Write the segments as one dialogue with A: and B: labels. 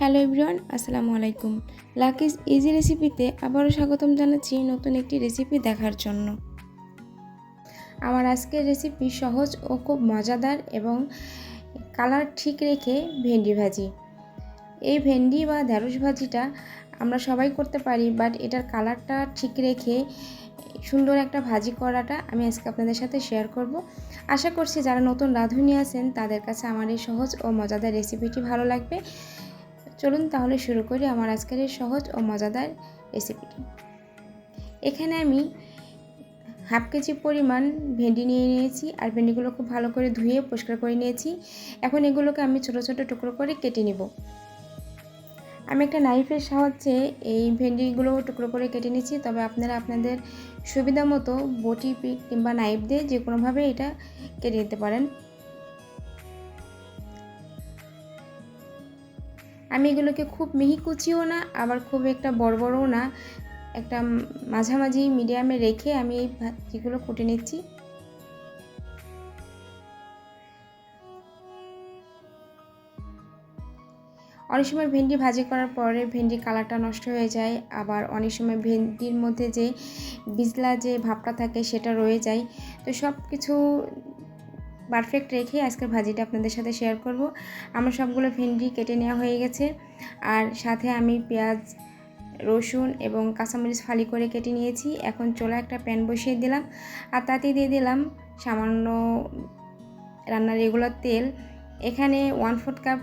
A: Hello everyone, আসসালামু আলাইকুম। Lucky's easy রেসিপিতে আবারও স্বাগতম জানাচ্ছি নতুন একটি রেসিপি দেখার জন্য। আমার আজকের রেসিপি সহজ ও খুব মজাদার এবং কালার ঠিক রেখে ভেন্ডি ভাজি। এই ভেন্ডি বা ঢেঁড়স ভাজিটা আমরা সবাই করতে পারি, বাট এটার কালারটা ঠিক রেখে সুন্দর একটা ভাজি করাটা আমি আজকে আপনাদের সাথে শেয়ার করব। আশা করছি যারা নতুন রাঁধুনি আছেন তাদের কাছে আমার এই সহজ ও মজাদার রেসিপিটি ভালো লাগবে। চলুন তাহলে শুরু করি আমার আজকের এই সহজ ও মজাদার রেসিপিটি। এখানে আমি হাফ কেজি পরিমাণ ভেন্ডি নিয়ে নিয়েছি, আর ভেন্ডিগুলো খুব ভালো করে ধুয়ে পরিষ্কার করে নিয়েছি। এখন এগুলোকে আমি ছোট ছোট টুকরো করে কেটে নিব। আমি একটা নাইফের সাহায্যে এই ভেন্ডিগুলো টুকরো করে কেটে নিয়েছি, তবে আপনারা আপনাদের সুবিধা মতো বটি কিংবা নাইফ দিয়ে যে কোনোভাবে এটা কেটে নিতে পারেন। আমি এগুলোকে খুব মিহি কুচিও না, আবার খুব একটা বড় বড়ও না, একটা মাঝামাঝি মিডিয়ামে রেখে আমি এই ভাজিগুলো কুটে নিচ্ছি। অনেক সময় ভেন্ডি ভাজি করার পরে ভেন্ডির কালারটা নষ্ট হয়ে যায়, আবার অনেক সময় ভেন্ডির মধ্যে যে বিজলা যে ভাবটা থাকে সেটা রয়ে যায়। তো সব কিছু পারফেক্ট রেখে আজকের ভাজিটা আপনাদের সাথে শেয়ার করব। আমার সবগুলো ভেন্ডি কেটে নেওয়া হয়ে গেছে, আর সাথে আমি পেঁয়াজ, রসুন এবং কাঁচামরিচ ফালি করে কেটে নিয়েছি। এখন চুলা একটা প্যান বসিয়ে দিলাম, আর তাতে দিয়ে দিলাম সামান্য রান্নার রেগুলার তেল। এখানে 1/4 কাপ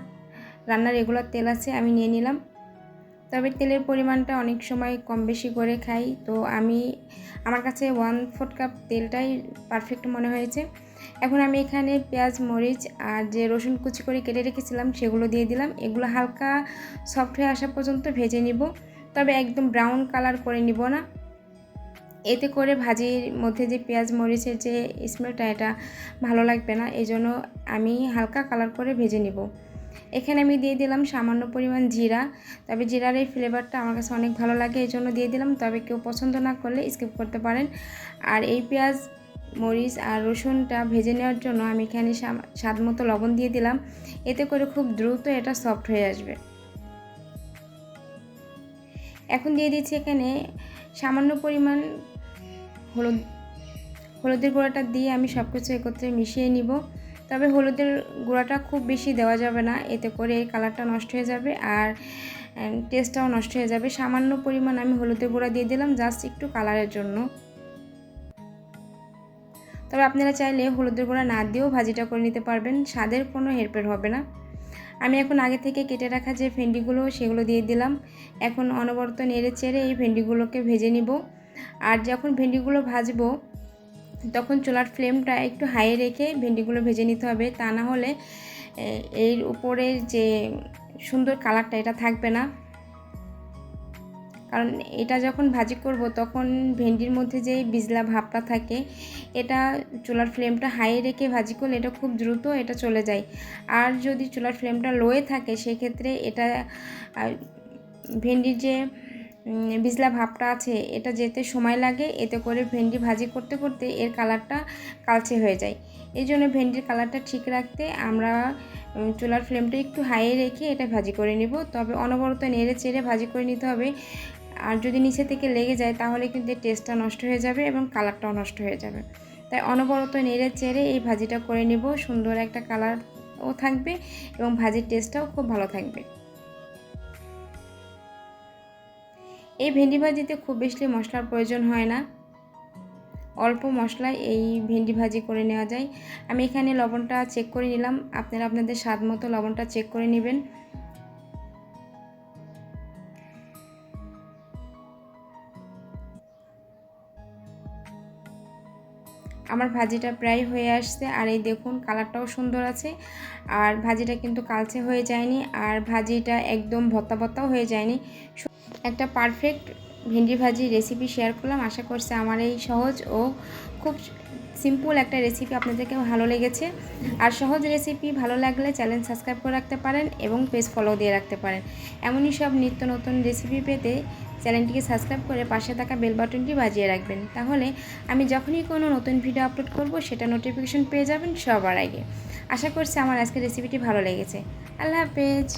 A: রান্নার রেগুলার তেল আছে, আমি নিয়ে নিলাম। তবে তেলের পরিমাণটা অনেক সময় কম বেশি করে খাই, তো আমার কাছে 1/4 কাপ তেলটাই পারফেক্ট মনে হয়েছে। এখন আমি এখানে পেঁয়াজ, মরিচ আর যে রসুন কুচি করে কেটে রেখেছিলাম সেগুলো দিয়ে দিলাম। এগুলো হালকা সফট হয়ে আসা পর্যন্ত ভেজে নিব, তবে একদম ব্রাউন কালার করে নিব না, এতে করে ভাজির মধ্যে যে পেঁয়াজ মরিচের যে স্মেলটা এটা ভালো লাগবে না। এই জন্য আমি হালকা কালার করে ভেজে নিব। এখানে আমি দিয়ে দিলাম সামান্য পরিমাণ জিরা, তবে জিরার এই ফ্লেভারটা আমার কাছে অনেক ভালো লাগে, এই জন্য দিয়ে দিলাম, তবে কেউ পছন্দ না করলে স্কিপ করতে পারেন। আর এই পেঁয়াজ, মরিচ আর রসুনটা ভেজে নেওয়ার জন্য আমি এখানে স্বাদ মতো লবণ দিয়ে দিলাম, এতে করে খুব দ্রুত এটা সফট হয়ে আসবে। এখন দিয়ে দিচ্ছি এখানে সামান্য পরিমাণ হলুদের গুঁড়াটা দিয়ে আমি সব কিছু একত্রে মিশিয়ে নিব। তবে হলুদের গুঁড়াটা খুব বেশি দেওয়া যাবে না, এতে করে কালারটা নষ্ট হয়ে যাবে আর টেস্টটাও নষ্ট হয়ে যাবে। সামান্য পরিমাণ আমি হলুদের গুঁড়া দিয়ে দিলাম, জাস্ট একটু কালারের জন্য। তবে আপনারা চাইলে হলুদের গুঁড়া না দিয়েও ভাজিটা করে নিতে পারবেন, স্বাদের কোনো হেরফের হবে না। আমি এখন আগে থেকে কেটে রাখা যে ভেন্ডিগুলো সেগুলো দিয়ে দিলাম। এখন অনবরত নেড়ে চেড়ে এই ভেন্ডিগুলোকে ভেজে নিব। আর যখন ভেন্ডিগুলো ভাজবো তখন চুলার ফ্লেমটা একটু হাই রেখে ভেন্ডিগুলো ভেজে নিতে হবে, তা না হলে এর উপরের যে সুন্দর কালারটা এটা থাকবে না। কারণ এটা যখন ভাজি করব তখন ভেন্ডির মধ্যে যে বিজলা ভাবটা থাকে, এটা চুলার ফ্লেমটা হাই রেখে ভাজি করলে এটা খুব দ্রুত এটা চলে যায়। আর যদি চুলার ফ্লেমটা লোয়ে থাকে সেক্ষেত্রে এটা ভেন্ডির যে বিজলা ভাবটা আছে এটা যেতে সময় লাগে, এতে করে ভেন্ডি ভাজি করতে করতে এর কালারটা কালচে হয়ে যায়। এই জন্য ভেন্ডির কালারটা ঠিক রাখতে আমরা চুলার ফ্লেমটা একটু হাই রেখে এটা ভাজি করে নিব, তবে অনবরত নেড়ে চেড়ে ভাজি করে নিতে হবে। আর যদি নিচে থেকে লেগে যায় তাহলে কিন্তু টেস্টটা নষ্ট হয়ে যাবে এবং কালারটাও নষ্ট হয়ে যাবে। তাই অনবরত নেড়ে চেড়ে এই ভাজিটা করে নিব, সুন্দর একটা কালারও থাকবে এবং ভাজির টেস্টটাও খুব ভালো থাকবে। এই ভেন্ডি ভাজিতে খুব বেশি মশলার প্রয়োজন হয় না, অল্প মশলায় এই ভেন্ডি ভাজি করে নেওয়া যায়। আমি এখানে লবণটা চেক করে নিলাম, আপনারা আপনাদের স্বাদ মতো লবণটা চেক করে নেবেন। আমার ভাজিটা প্রায় হয়ে আসছে, আর এই দেখুন কালারটাও সুন্দর আছে, আর ভাজিটা কিন্তু কালচে হয়ে যায়নি, আর ভাজিটা একদম ভর্তা ভর্তাও হয়ে যায়নি। একটা পারফেক্ট ভেন্ডি ভাজি রেসিপি শেয়ার করলাম। আশা করছি আমার এই সহজ ও খুব সিম্পল একটা রেসিপি আপনাদেরকে ভালো লেগেছে। আর সহজ রেসিপি ভালো লাগলে চ্যানেল সাবস্ক্রাইব করে রাখতে পারেন এবং পেজ ফলো দিয়ে রাখতে পারেন। এমনই সব নিত্য নতুন রেসিপি পেতে চ্যানেলটিকে সাবস্ক্রাইব করে পাশে থাকা বেল বাটনটি বাজিয়ে রাখবেন, তাহলে আমি যখনই কোনো নতুন ভিডিও আপলোড করব সেটা নোটিফিকেশন পেয়ে যাবেন সবার আগে। আশা করছি আমার আজকের রেসিপিটি ভালো লেগেছে। আল্লাহ হাফেজ।